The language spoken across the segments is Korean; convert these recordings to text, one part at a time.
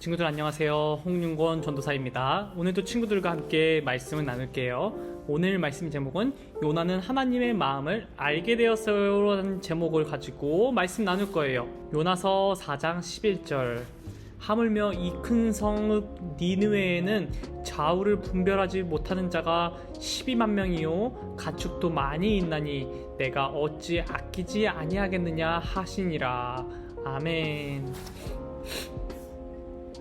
친구들 안녕하세요. 홍윤권 전도사입니다. 오늘도 친구들과 함께 말씀을 나눌게요. 오늘 말씀 제목은 요나는 하나님의 마음을 알게 되었어요라는 제목을 가지고 말씀 나눌 거예요. 요나서 4장 11절 하물며 이 큰 성읍 니느웨에는 좌우를 분별하지 못하는 자가 12만 명이요 가축도 많이 있나니 내가 어찌 아끼지 아니하겠느냐 하시니라. 아멘.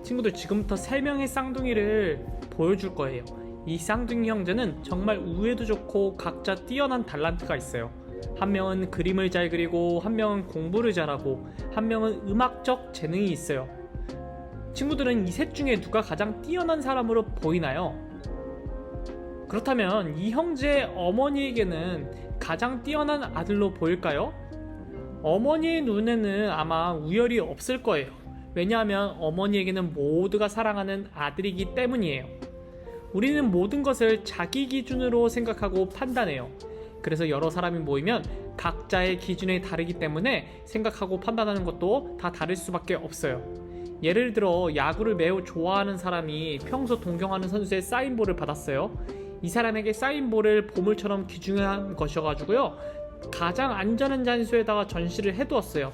친구들, 지금부터 3명의 쌍둥이를 보여줄 거예요. 이 쌍둥이 형제는 정말 우애도 좋고 각자 뛰어난 달란트가 있어요. 한 명은 그림을 잘 그리고, 한 명은 공부를 잘하고, 한 명은 음악적 재능이 있어요. 친구들은 이 셋 중에 누가 가장 뛰어난 사람으로 보이나요? 그렇다면 이 형제의 어머니에게는 가장 뛰어난 아들로 보일까요? 어머니의 눈에는 아마 우열이 없을 거예요. 왜냐하면 어머니에게는 모두가 사랑하는 아들이기 때문이에요. 우리는 모든 것을 자기 기준으로 생각하고 판단해요. 그래서 여러 사람이 모이면 각자의 기준이 다르기 때문에 생각하고 판단하는 것도 다 다를 수밖에 없어요. 예를 들어 야구를 매우 좋아하는 사람이 평소 동경하는 선수의 사인볼을 받았어요. 이 사람에게 사인볼을 보물처럼 귀중한 것이어가지고요, 가장 안전한 장소에다가 전시를 해두었어요.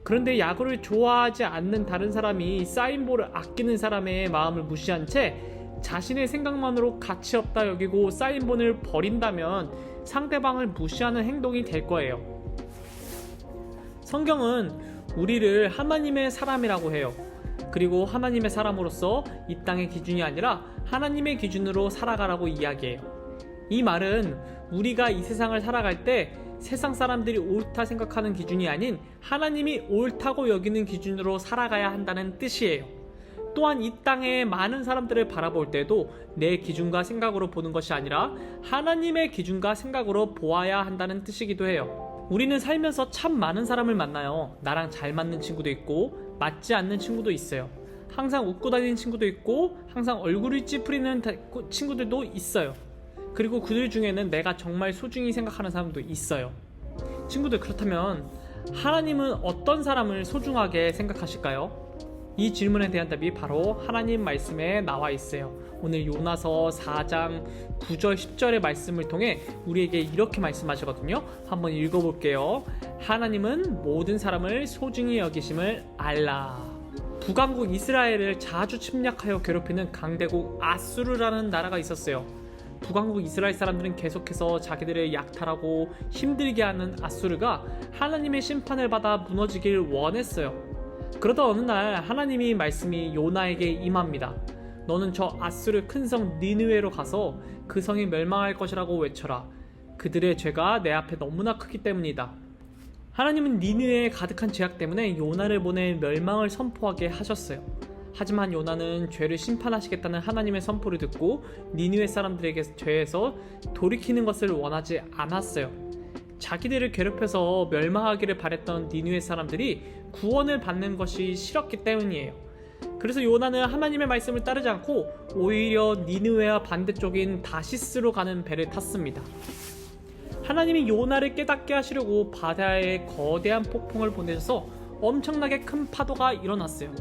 그런데 야구를 좋아하지 않는 다른 사람이 사인볼을 아끼는 사람의 마음을 무시한 채 자신의 생각만으로 가치 없다 여기고 사인볼을 버린다면 상대방을 무시하는 행동이 될 거예요. 성경은 우리를 하나님의 사람이라고 해요. 그리고 하나님의 사람으로서 이 땅의 기준이 아니라 하나님의 기준으로 살아가라고 이야기해요. 이 말은 우리가 이 세상을 살아갈 때 세상 사람들이 옳다 생각하는 기준이 아닌 하나님이 옳다고 여기는 기준으로 살아가야 한다는 뜻이에요. 또한 이 땅의 많은 사람들을 바라볼 때도 내 기준과 생각으로 보는 것이 아니라 하나님의 기준과 생각으로 보아야 한다는 뜻이기도 해요. 우리는 살면서 참 많은 사람을 만나요. 나랑 잘 맞는 친구도 있고 맞지 않는 친구도 있어요. 항상 웃고 다니는 친구도 있고 항상 얼굴이 찌푸리는 친구들도 있어요. 그리고 그들 중에는 내가 정말 소중히 생각하는 사람도 있어요. 친구들, 그렇다면 하나님은 어떤 사람을 소중하게 생각하실까요? 이 질문에 대한 답이 바로 하나님 말씀에 나와 있어요. 오늘 요나서 4장 9절 10절의 말씀을 통해 우리에게 이렇게 말씀하시거든요. 한번 읽어볼게요. 하나님은 모든 사람을 소중히 여기심을 알라. 북왕국 이스라엘을 자주 침략하여 괴롭히는 강대국 아수르라는 나라가 있었어요. 북왕국 이스라엘 사람들은 계속해서 자기들을 약탈하고 힘들게 하는 아수르가 하나님의 심판을 받아 무너지길 원했어요. 그러다 어느 날 하나님이 말씀이 요나에게 임합니다. 너는 저 아수르 큰 성 니느웨로 가서 그 성이 멸망할 것이라고 외쳐라. 그들의 죄가 내 앞에 너무나 크기 때문이다. 하나님은 니느웨에 가득한 죄악 때문에 요나를 보내 멸망을 선포하게 하셨어요. 하지만 요나는 죄를 심판하시겠다는 하나님의 선포를 듣고 니느웨 사람들에게 죄에서 돌이키는 것을 원하지 않았어요. 자기들을 괴롭혀서 멸망하기를 바랬던 니느웨 사람들이 구원을 받는 것이 싫었기 때문이에요. 그래서 요나는 하나님의 말씀을 따르지 않고 오히려 니느웨와 반대쪽인 다시스로 가는 배를 탔습니다. 하나님이 요나를 깨닫게 하시려고 바다에 거대한 폭풍을 보내셔서 엄청나게 큰 파도가 일어났어요.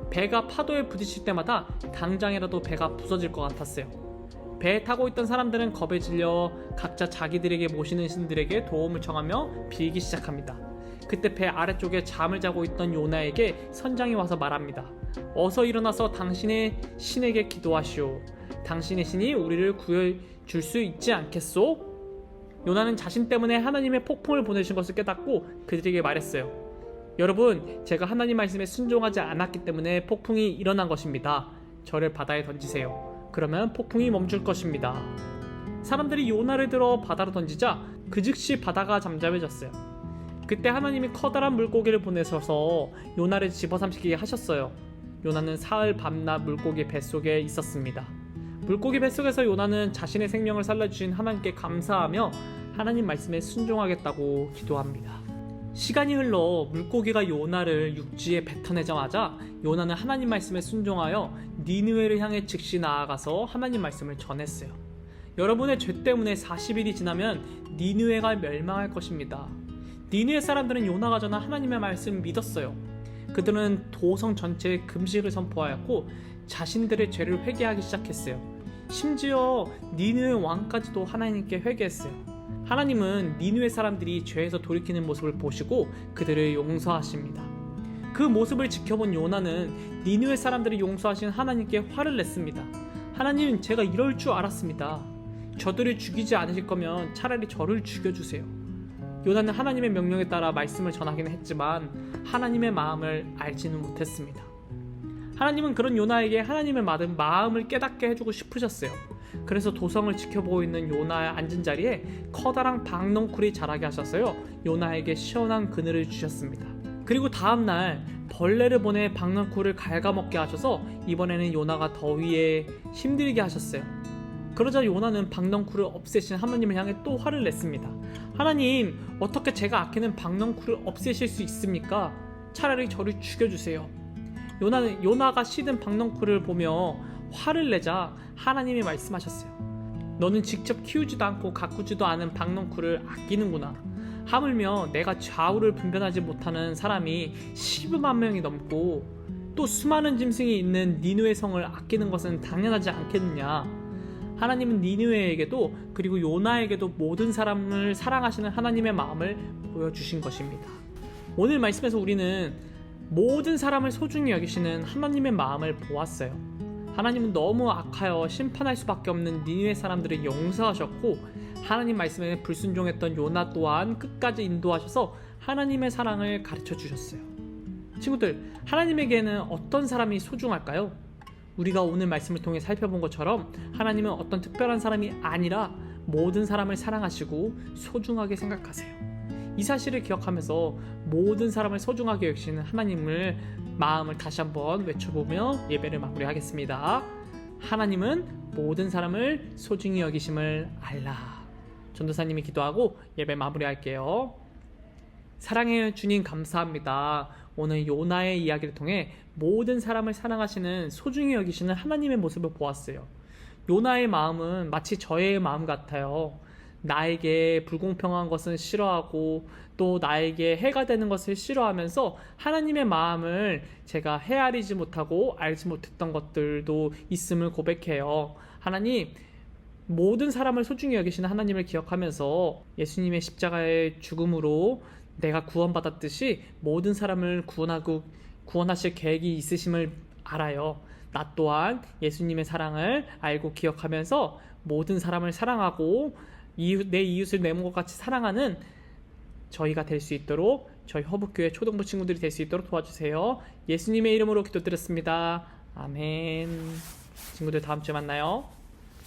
배가 파도에 부딪힐 때마다 당장이라도 배가 부서질 것 같았어요. 배에 타고 있던 사람들은 겁에 질려 각자 자기들에게 모시는 신들에게 도움을 청하며 빌기 시작합니다. 그때 배 아래쪽에 잠을 자고 있던 요나에게 선장이 와서 말합니다. 어서 일어나서 당신의 신에게 기도하시오. 당신의 신이 우리를 구해줄 수 있지 않겠소? 요나는 자신 때문에 하나님의 폭풍을 보내신 것을 깨닫고 그들에게 말했어요. 여러분, 제가 하나님 말씀에 순종하지 않았기 때문에 폭풍이 일어난 것입니다. 저를 바다에 던지세요. 그러면 폭풍이 멈출 것입니다. 사람들이 요나를 들어 바다로 던지자 그 즉시 바다가 잠잠해졌어요. 그때 하나님이 커다란 물고기를 보내셔서 요나를 집어삼키게 하셨어요. 요나는 사흘 밤낮 물고기 뱃속에 있었습니다. 물고기 뱃속에서 요나는 자신의 생명을 살려주신 하나님께 감사하며 하나님 말씀에 순종하겠다고 기도합니다. 시간이 흘러 물고기가 요나를 육지에 뱉어내자마자 요나는 하나님 말씀에 순종하여 니느웨를 향해 즉시 나아가서 하나님 말씀을 전했어요. 여러분의 죄 때문에 40일이 지나면 니느웨가 멸망할 것입니다. 니느웨 사람들은 요나가 전한 하나님의 말씀을 믿었어요. 그들은 도성 전체에 금식을 선포하였고 자신들의 죄를 회개하기 시작했어요. 심지어 니느웨 왕까지도 하나님께 회개했어요. 하나님은 니느웨 사람들이 죄에서 돌이키는 모습을 보시고 그들을 용서하십니다. 그 모습을 지켜본 요나는 니느웨 사람들이 용서하신 하나님께 화를 냈습니다. 하나님, 제가 이럴 줄 알았습니다. 저들을 죽이지 않으실 거면 차라리 저를 죽여주세요. 요나는 하나님의 명령에 따라 말씀을 전하기는 했지만 하나님의 마음을 알지는 못했습니다. 하나님은 그런 요나에게 하나님의 마음을 깨닫게 해주고 싶으셨어요. 그래서 도성을 지켜보고 있는 요나의 앉은 자리에 커다란 박넝쿨이 자라게 하셨어요. 요나에게 시원한 그늘을 주셨습니다. 그리고 다음날 벌레를 보내 박넝쿨을 갉아먹게 하셔서 이번에는 요나가 더위에 힘들게 하셨어요. 그러자 요나는 박넝쿨을 없애신 하나님을 향해 또 화를 냈습니다. 하나님, 어떻게 제가 아끼는 박넝쿨을 없애실 수 있습니까? 차라리 저를 죽여주세요. 요나가 시든 박넝쿨을 보며 화를 내자 하나님이 말씀하셨어요. 너는 직접 키우지도 않고 가꾸지도 않은 박넝쿨을 아끼는구나. 하물며 내가 좌우를 분별하지 못하는 사람이 12만 명이 넘고 또 수많은 짐승이 있는 니느웨 성을 아끼는 것은 당연하지 않겠느냐. 하나님은 니느웨에게도 그리고 요나에게도 모든 사람을 사랑하시는 하나님의 마음을 보여주신 것입니다. 오늘 말씀에서 우리는 모든 사람을 소중히 여기시는 하나님의 마음을 보았어요. 하나님은 너무 악하여 심판할 수밖에 없는 니느웨 사람들을 용서하셨고 하나님 말씀에 불순종했던 요나 또한 끝까지 인도하셔서 하나님의 사랑을 가르쳐 주셨어요. 친구들, 하나님에게는 어떤 사람이 소중할까요? 우리가 오늘 말씀을 통해 살펴본 것처럼 하나님은 어떤 특별한 사람이 아니라 모든 사람을 사랑하시고 소중하게 생각하세요. 이 사실을 기억하면서 모든 사람을 소중하게 여기시는 하나님을 마음을 다시 한번 외쳐보며 예배를 마무리하겠습니다. 하나님은 모든 사람을 소중히 여기심을 알라. 전도사님이 기도하고 예배 마무리할게요. 사랑해요 주님, 감사합니다. 오늘 요나의 이야기를 통해 모든 사람을 사랑하시는 소중히 여기시는 하나님의 모습을 보았어요. 요나의 마음은 마치 저의 마음 같아요. 나에게 불공평한 것은 싫어하고 또 나에게 해가 되는 것을 싫어하면서 하나님의 마음을 제가 헤아리지 못하고 알지 못했던 것들도 있음을 고백해요. 하나님, 모든 사람을 소중히 여기시는 하나님을 기억하면서 예수님의 십자가의 죽음으로 내가 구원받았듯이 모든 사람을 구원하실 계획이 있으심을 알아요. 나 또한 예수님의 사랑을 알고 기억하면서 모든 사람을 사랑하고 내 이웃을 내 몸과 같이 사랑하는 저희가 될 수 있도록, 저희 허브교회 초등부 친구들이 될 수 있도록 도와주세요. 예수님의 이름으로 기도드렸습니다. 아멘. 친구들, 다음 주에 만나요.